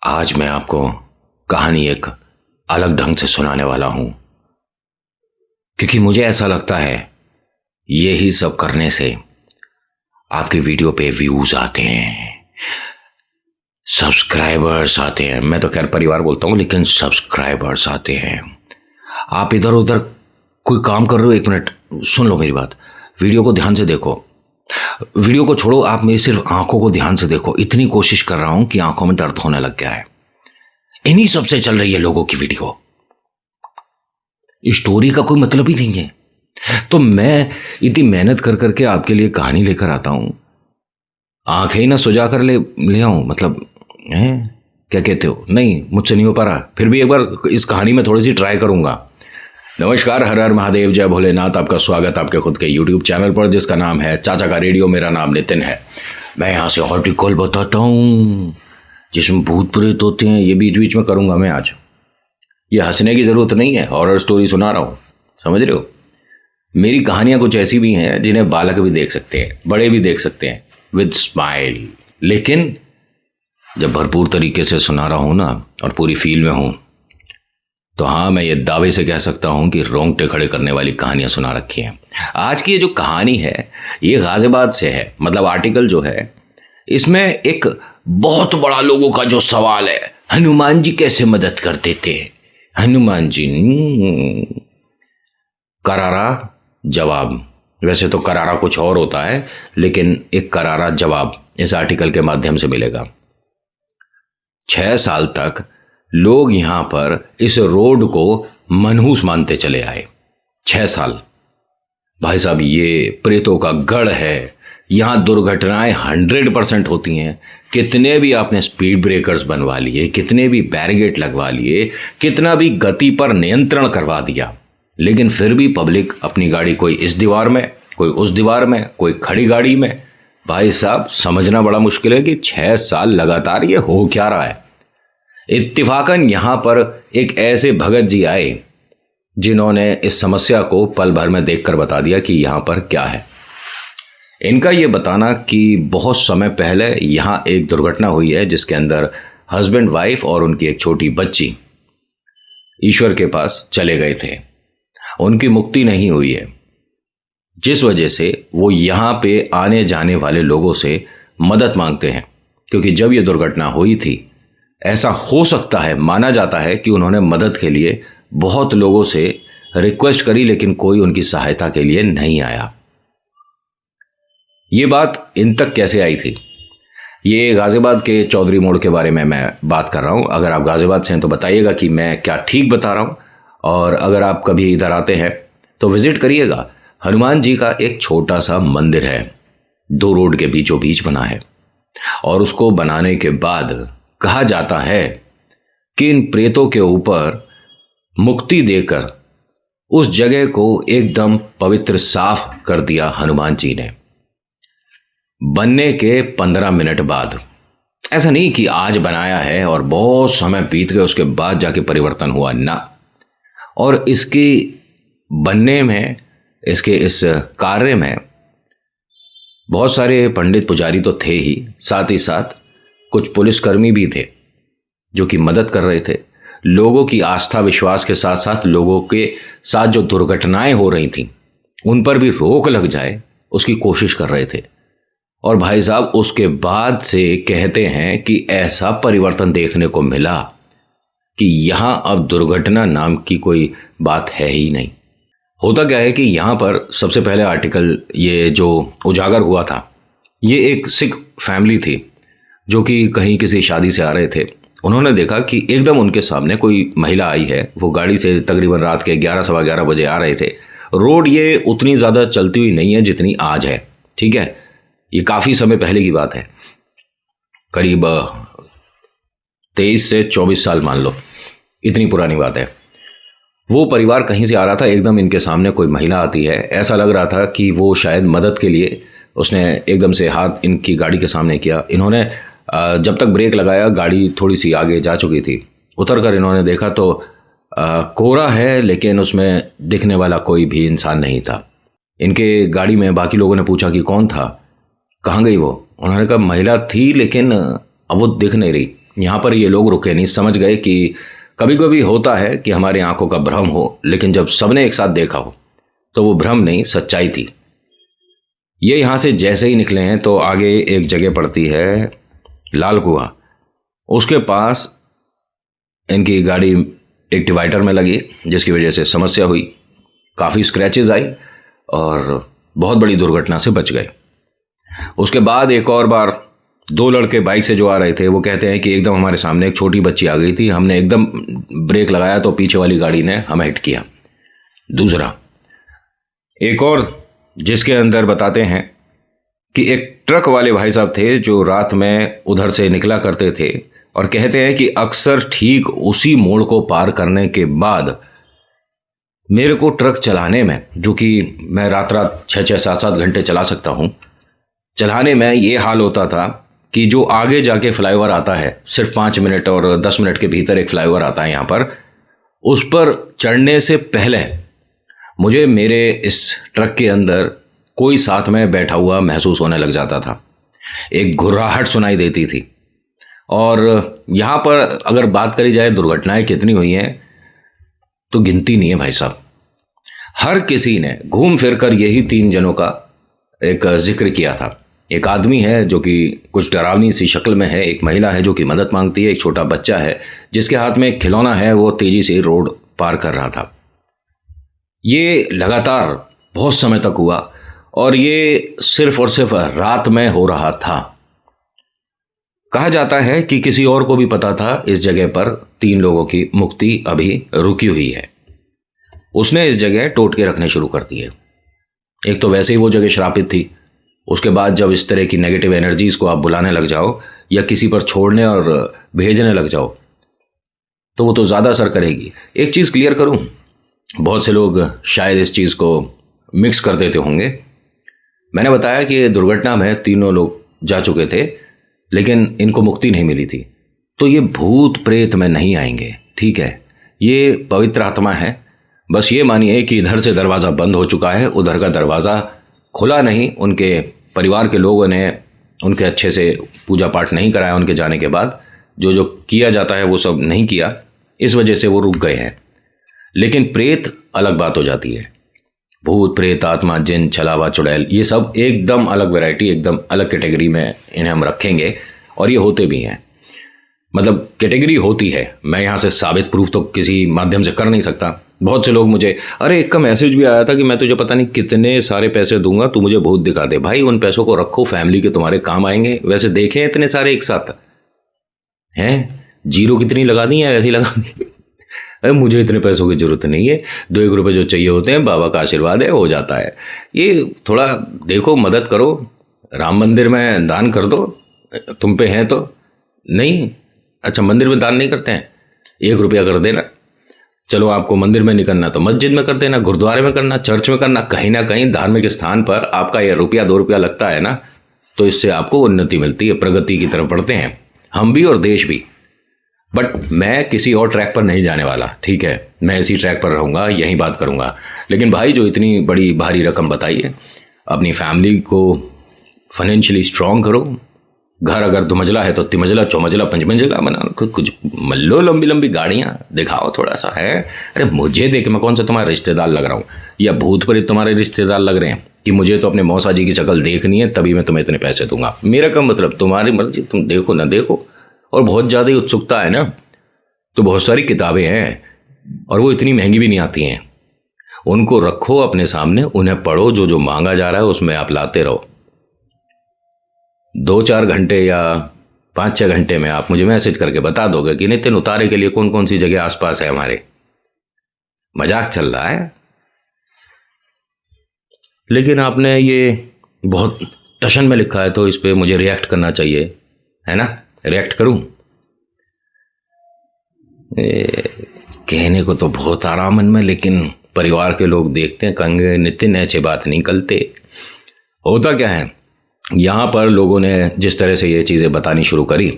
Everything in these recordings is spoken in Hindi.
आज मैं आपको कहानी एक अलग ढंग से सुनाने वाला हूं, क्योंकि मुझे ऐसा लगता है ये ही सब करने से आपकी वीडियो पे व्यूज आते हैं, सब्सक्राइबर्स आते हैं। मैं तो खैर परिवार बोलता हूं, लेकिन सब्सक्राइबर्स आते हैं। आप इधर उधर कोई काम कर रहे हो, 1 मिनट सुन लो मेरी बात। वीडियो को ध्यान से देखो, वीडियो को छोड़ो, आप मेरी सिर्फ आंखों को ध्यान से देखो। इतनी कोशिश कर रहा हूं कि आंखों में दर्द होने लग गया है। इन्हीं सबसे चल रही है लोगों की वीडियो। स्टोरी का कोई मतलब ही नहीं है। तो मैं इतनी मेहनत कर करके आपके लिए कहानी लेकर आता हूं, आंखें ही ना सुजा कर ले आऊं, मतलब है क्या कहते हो? नहीं, मुझसे नहीं हो पा रहा। फिर भी एक बार इस कहानी में थोड़ी सी ट्राई करूंगा। नमस्कार, हर हर महादेव, जय भोलेनाथ। आपका स्वागत आपके खुद के YouTube चैनल पर, जिसका नाम है चाचा का रेडियो। मेरा नाम नितिन है। मैं यहाँ से आर्टिकल बताता हूँ जिसमें भूत प्रेत होते हैं। ये बीच बीच में करूँगा मैं आज। ये हंसने की ज़रूरत नहीं है, हॉरर स्टोरी सुना रहा हूँ, समझ रहे हो? मेरी कहानियाँ कुछ ऐसी भी हैं जिन्हें बालक भी देख सकते हैं, बड़े भी देख सकते हैं, विद स्माइल। लेकिन जब भरपूर तरीके से सुना रहा हूँ ना, और पूरी फील में हूँ, तो हाँ, मैं ये दावे से कह सकता हूँ कि रोंगटे खड़े करने वाली कहानियाँ सुना रखी हैं। आज की ये जो कहानी है, ये गाजियाबाद से है। मतलब आर्टिकल जो है, इसमें एक बहुत बड़ा लोगों का जो सवाल है, हनुमान जी कैसे मदद करते थे? हनुमान जी करारा जवाब। वैसे तो करारा कुछ और होता है, लेकिन एक करारा जवाब इस आर्टिकल के माध्यम से मिलेगा। 6 साल तक लोग यहां पर इस रोड को मनहूस मानते चले आए। 6 साल। भाई साहब, ये प्रेतों का गढ़ है। यहां दुर्घटनाएं 100% होती हैं। कितने भी आपने स्पीड ब्रेकर्स बनवा लिए, कितने भी बैरिकेड लगवा लिए, कितना भी गति पर नियंत्रण करवा दिया, लेकिन फिर भी पब्लिक अपनी गाड़ी कोई इस दीवार में, कोई उस दीवार में, कोई खड़ी गाड़ी में। भाई साहब, समझना बड़ा मुश्किल है कि 6 साल लगातार ये हो क्या रहा है। इत्तिफाकन यहां पर एक ऐसे भगत जी आए जिन्होंने इस समस्या को पल भर में देखकर बता दिया कि यहां पर क्या है। इनका ये बताना कि बहुत समय पहले यहां एक दुर्घटना हुई है, जिसके अंदर हस्बैंड वाइफ और उनकी एक छोटी बच्ची ईश्वर के पास चले गए थे। उनकी मुक्ति नहीं हुई है, जिस वजह से वो यहां पे आने जाने वाले लोगों से मदद मांगते हैं। क्योंकि जब ये दुर्घटना हुई थी, ऐसा हो सकता है, माना जाता है कि उन्होंने मदद के लिए बहुत लोगों से रिक्वेस्ट करी, लेकिन कोई उनकी सहायता के लिए नहीं आया। ये बात इन तक कैसे आई थी? ये गाजियाबाद के चौधरी मोड़ के बारे में मैं बात कर रहा हूँ। अगर आप गाजियाबाद से हैं तो बताइएगा कि मैं क्या ठीक बता रहा हूँ। और अगर आप कभी इधर आते हैं तो विजिट करिएगा। हनुमान जी का एक छोटा सा मंदिर है, 2 रोड के बीचों बीच बना है। और उसको बनाने के बाद कहा जाता है कि इन प्रेतों के ऊपर मुक्ति देकर उस जगह को एकदम पवित्र साफ कर दिया हनुमान जी ने, बनने के 15 मिनट बाद। ऐसा नहीं कि आज बनाया है और बहुत समय बीत गए उसके बाद जाके परिवर्तन हुआ, ना। और इसकी बनने में, इसके इस कार्य में बहुत सारे पंडित पुजारी तो थे ही, साथ ही साथ कुछ पुलिसकर्मी भी थे जो कि मदद कर रहे थे। लोगों की आस्था विश्वास के साथ साथ लोगों के साथ जो दुर्घटनाएं हो रही थीं, उन पर भी रोक लग जाए, उसकी कोशिश कर रहे थे। और भाई साहब, उसके बाद से कहते हैं कि ऐसा परिवर्तन देखने को मिला कि यहां अब दुर्घटना नाम की कोई बात है ही नहीं। होता क्या है कि यहां पर सबसे पहले आर्टिकल ये जो उजागर हुआ था, ये एक सिख फैमिली थी जो कि कहीं किसी शादी से आ रहे थे। उन्होंने देखा कि एकदम उनके सामने कोई महिला आई है। वो गाड़ी से तकरीबन रात के 11 सवा 11 बजे आ रहे थे। रोड ये उतनी ज़्यादा चलती हुई नहीं है जितनी आज है, ठीक है? ये काफ़ी समय पहले की बात है, करीब 23 से 24 साल मान लो, इतनी पुरानी बात है। वो परिवार कहीं से आ रहा था, एकदम इनके सामने कोई महिला आती है। ऐसा लग रहा था कि वो शायद मदद के लिए, उसने एकदम से हाथ इनकी गाड़ी के सामने किया। इन्होंने जब तक ब्रेक लगाया, गाड़ी थोड़ी सी आगे जा चुकी थी। उतर कर इन्होंने देखा तो कोहरा है, लेकिन उसमें दिखने वाला कोई भी इंसान नहीं था। इनके गाड़ी में बाकी लोगों ने पूछा कि कौन था, कहाँ गई वो? उन्होंने कहा महिला थी, लेकिन अब वो दिख नहीं रही। यहाँ पर ये लोग रुके नहीं, समझ गए कि कभी कभी होता है कि हमारी आंखों का भ्रम हो, लेकिन जब सबने एक साथ देखा हो तो वो भ्रम नहीं, सच्चाई थी। ये यहाँ से जैसे ही निकले हैं तो आगे एक जगह पड़ती है लाल कुआं, उसके पास इनकी गाड़ी एक डिवाइडर में लगी, जिसकी वजह से समस्या हुई, काफ़ी स्क्रैचेस आई और बहुत बड़ी दुर्घटना से बच गए। उसके बाद एक और बार दो लड़के बाइक से जो आ रहे थे वो कहते हैं कि एकदम हमारे सामने एक छोटी बच्ची आ गई थी, हमने एकदम ब्रेक लगाया तो पीछे वाली गाड़ी ने हमें हिट किया। दूसरा एक और जिसके अंदर बताते हैं कि एक ट्रक वाले भाई साहब थे जो रात में उधर से निकला करते थे और कहते हैं कि अक्सर ठीक उसी मोड़ को पार करने के बाद मेरे को ट्रक चलाने में, जो कि मैं रात 6-6 7-7 घंटे चला सकता हूँ, चलाने में ये हाल होता था कि जो आगे जाके फ्लाईओवर आता है, सिर्फ 5 मिनट और 10 मिनट के भीतर एक फ्लाईओवर आता है यहाँ पर, उस पर चढ़ने से पहले मुझे मेरे इस ट्रक के अंदर कोई साथ में बैठा हुआ महसूस होने लग जाता था, एक घुर्राहट सुनाई देती थी। और यहाँ पर अगर बात करी जाए दुर्घटनाएं कितनी हुई हैं तो गिनती नहीं है भाई साहब। हर किसी ने घूम फिर कर यही 3 जनों का एक जिक्र किया था। एक आदमी है जो कि कुछ डरावनी सी शक्ल में है, एक महिला है जो कि मदद मांगती है, एक छोटा बच्चा है जिसके हाथ में एक खिलौना है, वो तेजी से रोड पार कर रहा था। ये लगातार बहुत समय तक हुआ और ये सिर्फ और सिर्फ रात में हो रहा था। कहा जाता है कि किसी और को भी पता था इस जगह पर 3 लोगों की मुक्ति अभी रुकी हुई है। उसने इस जगह टोटके रखने शुरू कर दिए। एक तो वैसे ही वो जगह श्रापित थी, उसके बाद जब इस तरह की नेगेटिव एनर्जीज को आप बुलाने लग जाओ या किसी पर छोड़ने और भेजने लग जाओ तो वो तो ज़्यादा असर करेगी। एक चीज़ क्लियर करूं, बहुत से लोग शायद इस चीज़ को मिक्स कर देते होंगे। मैंने बताया कि दुर्घटना में 3 लोग जा चुके थे लेकिन इनको मुक्ति नहीं मिली थी, तो ये भूत प्रेत में नहीं आएंगे, ठीक है, ये पवित्र आत्मा है। बस ये मानिए कि इधर से दरवाज़ा बंद हो चुका है, उधर का दरवाज़ा खुला नहीं। उनके परिवार के लोगों ने उनके अच्छे से पूजा पाठ नहीं कराया, उनके जाने के बाद जो जो किया जाता है वो सब नहीं किया, इस वजह से वो रुक गए हैं। लेकिन प्रेत अलग बात हो जाती है। भूत प्रेत आत्मा जिन छलावा चुड़ैल ये सब एकदम अलग वैरायटी, एकदम अलग कैटेगरी में इन्हें हम रखेंगे और ये होते भी हैं। मतलब कैटेगरी होती है, मैं यहाँ से साबित प्रूफ तो किसी माध्यम से कर नहीं सकता। बहुत से लोग मुझे, अरे एक का मैसेज भी आया था कि मैं तुझे पता नहीं कितने सारे पैसे दूंगा, तू मुझे भूत दिखा दे। भाई उन पैसों को रखो, फैमिली के तुम्हारे काम आएंगे। वैसे देखे इतने सारे एक साथ हैं, जीरो कितनी लगा दी है, ऐसी लगा दी। अरे मुझे इतने पैसों की जरूरत नहीं है, 2-1 रुपये जो चाहिए होते हैं बाबा का आशीर्वाद है, हो जाता है। ये थोड़ा देखो, मदद करो, राम मंदिर में दान कर दो, तुम पे हैं तो। नहीं, अच्छा मंदिर में दान नहीं करते हैं, 1 रुपया कर देना। चलो आपको मंदिर में नहीं करना तो मस्जिद में कर देना, गुरुद्वारे में करना, चर्च में करना। कहीं ना कहीं धार्मिक स्थान पर आपका ये 1-2 रुपया लगता है ना, तो इससे आपको उन्नति मिलती है, प्रगति की तरफ बढ़ते हैं हम भी और देश भी। बट मैं किसी और ट्रैक पर नहीं जाने वाला, ठीक है, मैं इसी ट्रैक पर रहूँगा, यही बात करूँगा। लेकिन भाई जो इतनी बड़ी भारी रकम बताई है, अपनी फैमिली को फाइनेंशियली स्ट्रॉन्ग करो। घर अगर 2 मंजिला है तो 3 मंजिला, 4 मंजिला, 5 मंजिला बना, कुछ मल्लो लंबी लंबी गाड़ियाँ दिखाओ थोड़ा सा है। अरे मुझे देख, मैं कौन सा तुम्हारा रिश्तेदार लग रहा हूँ या भूत प्रेत तुम्हारे रिश्तेदार लग रहे हैं कि मुझे तो अपने मौसा जी की शक्ल देखनी है तभी मैं तुम्हें इतने पैसे दूंगा। मेरा क्या मतलब, तुम्हारी मर्जी, तुम देखो ना देखो। और बहुत ज़्यादा ही उत्सुकता है ना, तो बहुत सारी किताबें हैं और वो इतनी महंगी भी नहीं आती हैं। उनको रखो अपने सामने, उन्हें पढ़ो, जो जो मांगा जा रहा है उसमें आप लाते रहो। 2-4 घंटे या 5-6 घंटे में आप मुझे मैसेज करके बता दोगे कि नितिन उतारे के लिए कौन कौन सी जगह आसपास है हमारे। मजाक चल रहा है। लेकिन आपने ये बहुत टशन में लिखा है तो इस पे मुझे रिएक्ट करना चाहिए, है ना। रिएक्ट करूं? कहने को तो बहुत आराम मन में, लेकिन परिवार के लोग देखते हैं, कहेंगे नितिन ऐसे बात नहीं करते। होता क्या है, यहाँ पर लोगों ने जिस तरह से ये चीज़ें बतानी शुरू करी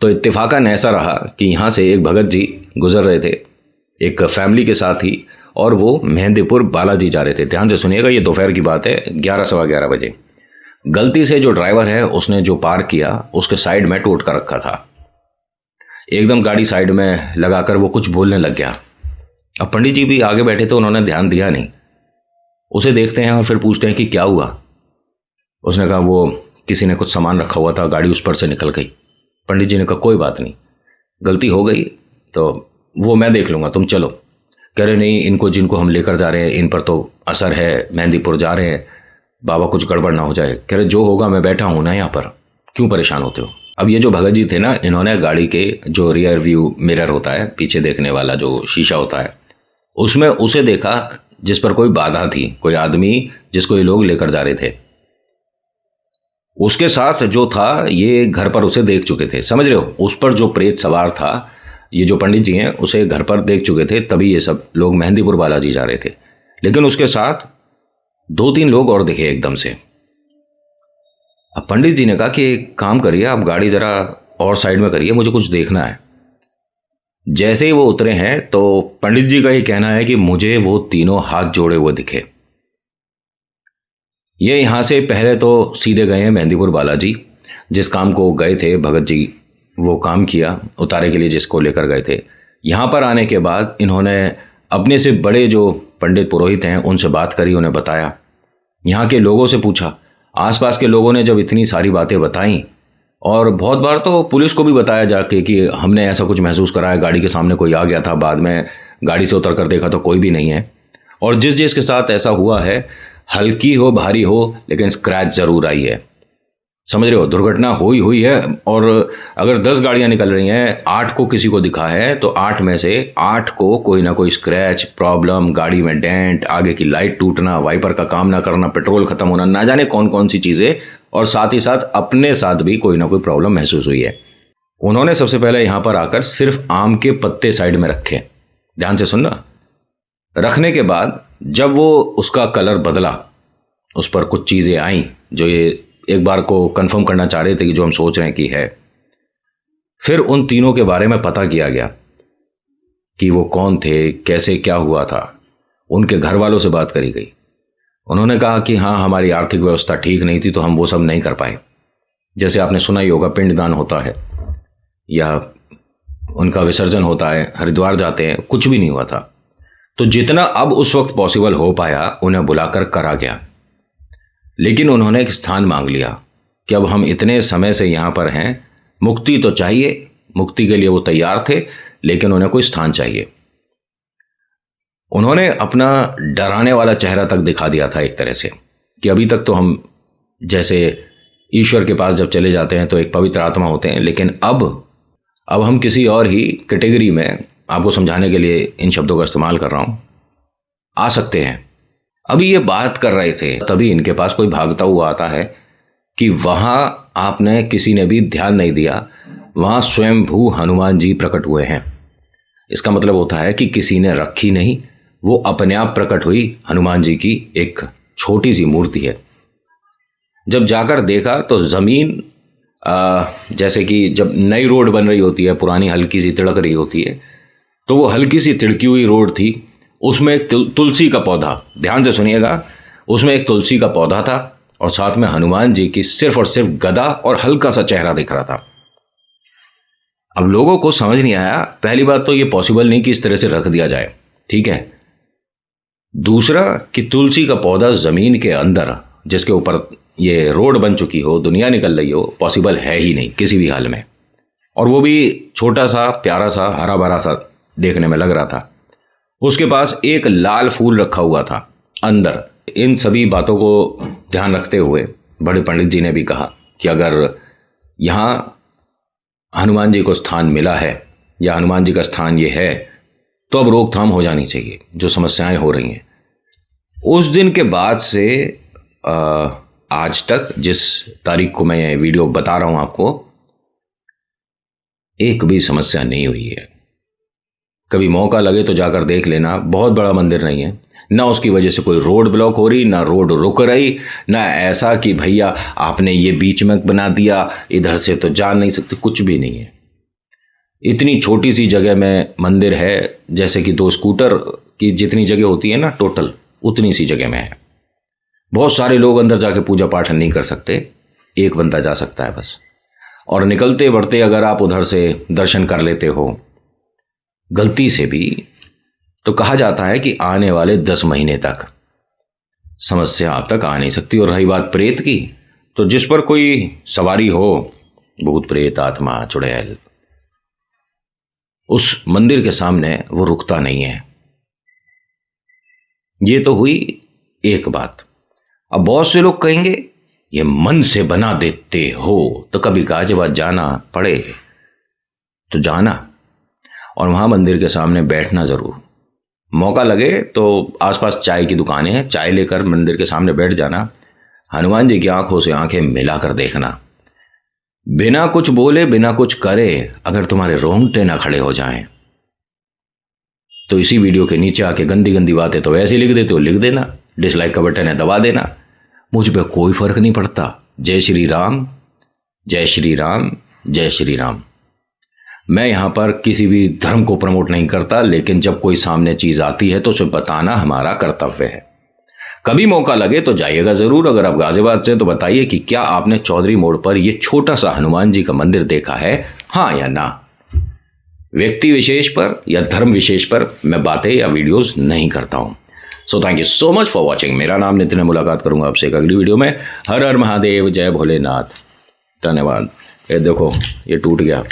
तो इत्तेफाकन ऐसा रहा कि यहाँ से एक भगत जी गुजर रहे थे एक फैमिली के साथ ही, और वो मेहंदीपुर बालाजी जा रहे थे। ध्यान से सुनिएगा, ये दोपहर की बात है, 11-11:15 बजे। गलती से जो ड्राइवर है उसने जो पार किया उसके साइड में टोटका रखा था। एकदम गाड़ी साइड में लगाकर वो कुछ बोलने लग गया। अब पंडित जी भी आगे बैठे थे, उन्होंने ध्यान दिया नहीं। उसे देखते हैं और फिर पूछते हैं कि क्या हुआ। उसने कहा वो किसी ने कुछ सामान रखा हुआ था, गाड़ी उस पर से निकल गई। पंडित जी ने कहा कोई बात नहीं, गलती हो गई तो वो मैं देख लूँगा, तुम चलो। कह रहे नहीं, इनको जिनको हम लेकर जा रहे हैं इन पर तो असर है, मेहंदीपुर जा रहे हैं, बाबा कुछ गड़बड़ ना हो जाए। कह रहे जो होगा, मैं बैठा हूँ ना यहाँ पर, क्यों परेशान होते हो। अब ये जो भगत जी थे ना, इन्होंने गाड़ी के जो रियर व्यू मिरर होता है, पीछे देखने वाला जो शीशा होता है, उसमें उसे देखा जिस पर कोई बाधा थी, कोई आदमी जिसको ये लोग लेकर जा रहे थे। उसके साथ जो था ये घर पर उसे देख चुके थे, समझ रहे हो। उस पर जो प्रेत सवार था, ये जो पंडित जी हैं, उसे घर पर देख चुके थे, तभी ये सब लोग मेहंदीपुर बालाजी जा रहे थे। लेकिन उसके साथ 2-3 लोग और दिखे एकदम से। अब पंडित जी ने कहा कि एक काम करिए, आप गाड़ी जरा और साइड में करिए, मुझे कुछ देखना है। जैसे ही वो उतरे हैं तो पंडित जी का ये कहना है कि मुझे वो तीनों हाथ जोड़े हुए दिखे। ये यहाँ से पहले तो सीधे गए हैं मेहंदीपुर बालाजी, जिस काम को गए थे भगत जी, वो काम किया उतारे के लिए जिसको लेकर गए थे। यहाँ पर आने के बाद इन्होंने अपने से बड़े जो पंडित पुरोहित हैं उनसे बात करी, उन्हें बताया, यहाँ के लोगों से पूछा। आसपास के लोगों ने जब इतनी सारी बातें बताई, और बहुत बार तो पुलिस को भी बताया जाके कि हमने ऐसा कुछ महसूस करा है, गाड़ी के सामने कोई आ गया था, बाद में गाड़ी से उतर कर देखा तो कोई भी नहीं है। और जिस जिसके साथ ऐसा हुआ है, हल्की हो भारी हो, लेकिन स्क्रैच जरूर आई है, समझ रहे हो। दुर्घटना हुई है, और अगर 10 गाड़ियां निकल रही हैं, 8 को किसी को दिखा है तो 8 में से 8 को कोई ना कोई स्क्रैच, प्रॉब्लम, गाड़ी में डेंट, आगे की लाइट टूटना, वाइपर का काम ना करना, पेट्रोल खत्म होना, ना जाने कौन कौन सी चीज़ें, और साथ ही साथ अपने साथ भी कोई ना कोई प्रॉब्लम महसूस हुई है। उन्होंने सबसे पहले यहाँ पर आकर सिर्फ आम के पत्ते साइड में रखे, ध्यान से सुनना। रखने के बाद जब वो उसका कलर बदला, उस पर कुछ चीज़ें आई जो ये एक बार को कंफर्म करना चाह रहे थे कि जो हम सोच रहे हैं कि है। फिर उन तीनों के बारे में पता किया गया कि वो कौन थे, कैसे क्या हुआ था। उनके घर वालों से बात करी गई। उन्होंने कहा कि हाँ, हमारी आर्थिक व्यवस्था ठीक नहीं थी तो हम वो सब नहीं कर पाए। जैसे आपने सुना ही होगा, पिंडदान होता है या उनका विसर्जन होता है, हरिद्वार जाते हैं, कुछ भी नहीं हुआ था। तो जितना अब उस वक्त पॉसिबल हो पाया उन्हें बुलाकर करा गया। लेकिन उन्होंने एक स्थान मांग लिया कि अब हम इतने समय से यहाँ पर हैं, मुक्ति तो चाहिए। मुक्ति के लिए वो तैयार थे, लेकिन उन्हें कोई स्थान चाहिए। उन्होंने अपना डराने वाला चेहरा तक दिखा दिया था एक तरह से, कि अभी तक तो हम जैसे ईश्वर के पास जब चले जाते हैं तो एक पवित्र आत्मा होते हैं, लेकिन अब हम किसी और ही कैटेगरी में, आपको समझाने के लिए इन शब्दों का इस्तेमाल कर रहा हूं, आ सकते हैं। अभी ये बात कर रहे थे, तभी इनके पास कोई भागता हुआ आता है कि वहां आपने किसी ने भी ध्यान नहीं दिया, वहां स्वयंभू हनुमान जी प्रकट हुए हैं। इसका मतलब होता है कि किसी ने रखी नहीं, वो अपने आप प्रकट हुई हनुमान जी की एक छोटी सी मूर्ति है। जब जाकर देखा तो जमीन जैसे कि जब नई रोड बन रही होती है, पुरानी हल्की सी तिड़क रही होती है, तो वो हल्की सी तिड़की हुई रोड थी। उसमें एक तुलसी का पौधा, ध्यान से सुनिएगा, उसमें एक तुलसी का पौधा था और साथ में हनुमान जी की सिर्फ और सिर्फ गदा और हल्का सा चेहरा दिख रहा था। अब लोगों को समझ नहीं आया, पहली बात तो ये पॉसिबल नहीं कि इस तरह से रख दिया जाए, ठीक है। दूसरा कि तुलसी का पौधा जमीन के अंदर, जिसके ऊपर ये रोड बन चुकी हो, दुनिया निकल रही हो, पॉसिबल है ही नहीं किसी भी हाल में। और वो भी छोटा सा, प्यारा सा, हरा भरा सा देखने में लग रहा था। उसके पास एक लाल फूल रखा हुआ था अंदर। इन सभी बातों को ध्यान रखते हुए बड़े पंडित जी ने भी कहा कि अगर यहाँ हनुमान जी को स्थान मिला है या हनुमान जी का स्थान ये है, तो अब रोकथाम हो जानी चाहिए जो समस्याएं हो रही हैं। उस दिन के बाद से आज तक, जिस तारीख को मैं ये वीडियो बता रहा हूं आपको, एक भी समस्या नहीं हुई है। कभी मौका लगे तो जाकर देख लेना, बहुत बड़ा मंदिर नहीं है, ना उसकी वजह से कोई रोड ब्लॉक हो रही, ना रोड रुक रही, ना ऐसा कि भैया आपने ये बीच में बना दिया, इधर से तो जा नहीं सकते, कुछ भी नहीं है। इतनी छोटी सी जगह में मंदिर है, जैसे कि 2 स्कूटर की जितनी जगह होती है ना टोटल, उतनी सी जगह में है। बहुत सारे लोग अंदर जाके पूजा पाठ नहीं कर सकते, एक बंदा जा सकता है बस। और निकलते बढ़ते अगर आप उधर से दर्शन कर लेते हो गलती से भी, तो कहा जाता है कि आने वाले 10 महीने तक समस्या आप तक आ नहीं सकती। और रही बात प्रेत की, तो जिस पर कोई सवारी हो, भूत प्रेत आत्मा चुड़ैल, उस मंदिर के सामने वो रुकता नहीं है। ये तो हुई एक बात। अब बहुत से लोग कहेंगे ये मन से बना देते हो, तो कभी गाजियाबाद जाना पड़े तो जाना और वहां मंदिर के सामने बैठना जरूर। मौका लगे तो आसपास चाय की दुकानें हैं, चाय लेकर मंदिर के सामने बैठ जाना, हनुमान जी की आंखों से आंखें मिलाकर देखना, बिना कुछ बोले बिना कुछ करे अगर तुम्हारे रोंगटे ना खड़े हो जाएं तो इसी वीडियो के नीचे आके गंदी गंदी बातें तो वैसे लिख देते हो, लिख देना, डिसलाइक का बटन है दबा देना, मुझ पे कोई फर्क नहीं पड़ता। जय श्री राम, जय श्री राम, जय श्री राम। मैं यहां पर किसी भी धर्म को प्रमोट नहीं करता, लेकिन जब कोई सामने चीज आती है तो उसे बताना हमारा कर्तव्य है। कभी मौका लगे तो जाइएगा जरूर। अगर आप गाजियाबाद से तो बताइए कि क्या आपने चौधरी मोड़ पर यह छोटा सा हनुमान जी का मंदिर देखा है, हाँ या ना। व्यक्ति विशेष पर या धर्म विशेष पर मैं बातें या वीडियोस नहीं करता हूं। So thank you so much for watching. मेरा नाम नितिन है, मुलाकात करूंगा आपसे एक अगली वीडियो में। हर हर महादेव, जय भोलेनाथ, धन्यवाद। ये देखो ये टूट गया।